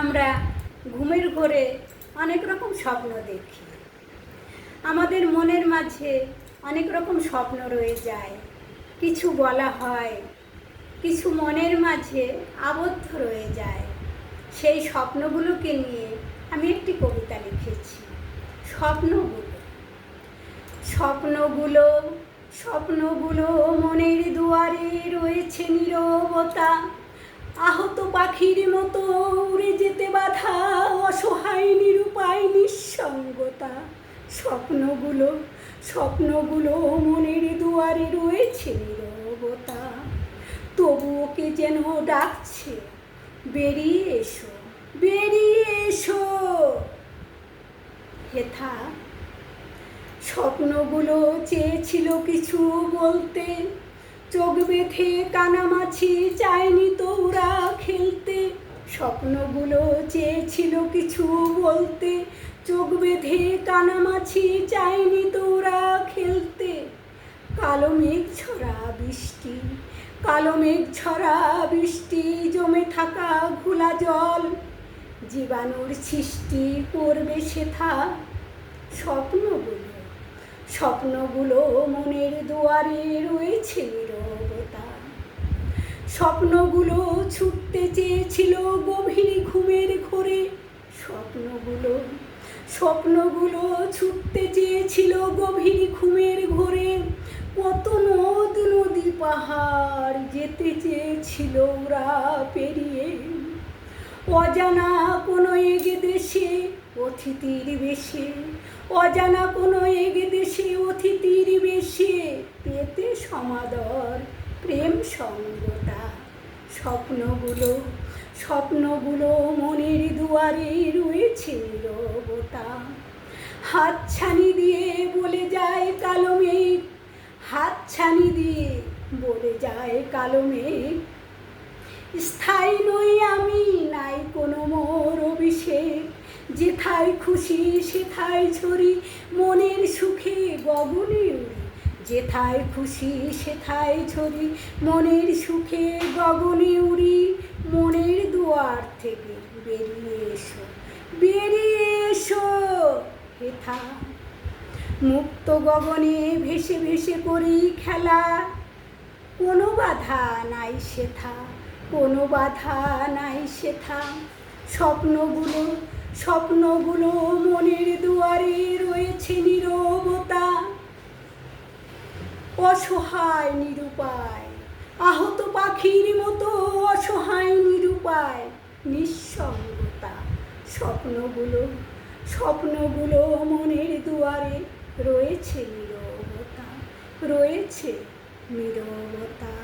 আমরা ঘুমের ঘোরে অনেক রকম স্বপ্ন দেখি। আমাদের মনের মাঝে অনেক রকম স্বপ্ন রয়ে যায়, কিছু বলা হয়, কিছু মনের মাঝে আবদ্ধ রয়ে যায়। সেই স্বপ্নগুলোকে নিয়ে আমি একটি কবিতা লিখেছি। স্বপ্নগুলো স্বপ্নগুলো স্বপ্নগুলো মনের দুয়ারে রয়েছে নীরবতা, আহত পাখির মতো উড়ে যেতে বাধা, অসহায় নিরুপায় নিঃসঙ্গতা। স্বপ্নগুলো স্বপ্নগুলো মনের দুয়ারে রয়েছে নীরবতা, তবুও কে যেন ডাকছে, বেরিয়ে এসো, বেরিয়ে এসো। হেথা স্বপ্নগুলো চেয়েছিল কিছু বলতে, চোখ বেঁধে কানামাছি চায়নি তো ওরা খেলতে। স্বপ্নগুলো চেয়েছিল কিছু বলতে, চোখ বেঁধে কানামাছি চায়নি তো ওরা খেলতে। কালো মেঘ ছড়া বৃষ্টি, কালো মেঘ ছড়া বৃষ্টি, জমে থাকা ঘোলা জল, জীবাণুর সৃষ্টি করবে সেথা। স্বপ্নগুলো স্বপ্নগুলো মনের দুয়ারে রয়েছে নীরবতা। স্বপ্নগুলো ছুটতে চেয়েছিল গভীর ঘুমের ঘোরে। স্বপ্নগুলো স্বপ্নগুলো ছুটতে চেয়েছিল গভীর ঘুমের ঘোরে। কত নদ নদী পাহাড় যেতে চেয়েছিল ওরা পেরিয়ে। অজানা কোনো এক দেশে অতিথির বেশে, অজানা কোনো এক দেশে অতিথির বেশে, পেতে সমাদর প্রেম সঙ্গতা। স্বপ্নগুলো স্বপ্নগুলো মনের দুয়ারে রয়েছে নীরবতা। হাতছানি দিয়ে বলে যায় কালো মেঘ, হাতছানি দিয়ে বলে যায় কালো মেঘ, স্থায়ী নই আমি, নাই কোনো মোর অভিষেক। যেথায় খুশি সেথায় ছড়ি মনের সুখে গগনে উড়ি, যেথায় খুশি সেথায় ছড়ি মনের সুখে গগনে উড়ি। মনের দুয়ার থেকে বেরিয়ে এসো, বেরিয়ে এসো। হেথা মুক্ত গগনে ভেসে ভেসে করি খেলা, কোনো বাধা নাই সেথা, কোনো বাধা নাই সেথা। স্বপ্নগুলো স্বপ্নগুলো মনের দুয়ারে রয়েছে নীরবতা, অসহায় নিরুপায়, আহত পাখির মতো অসহায় নিরুপায় নিঃসঙ্গতা। স্বপ্নগুলো স্বপ্নগুলো মনের দুয়ারে রয়েছে নীরবতা, রয়েছে নীরবতা।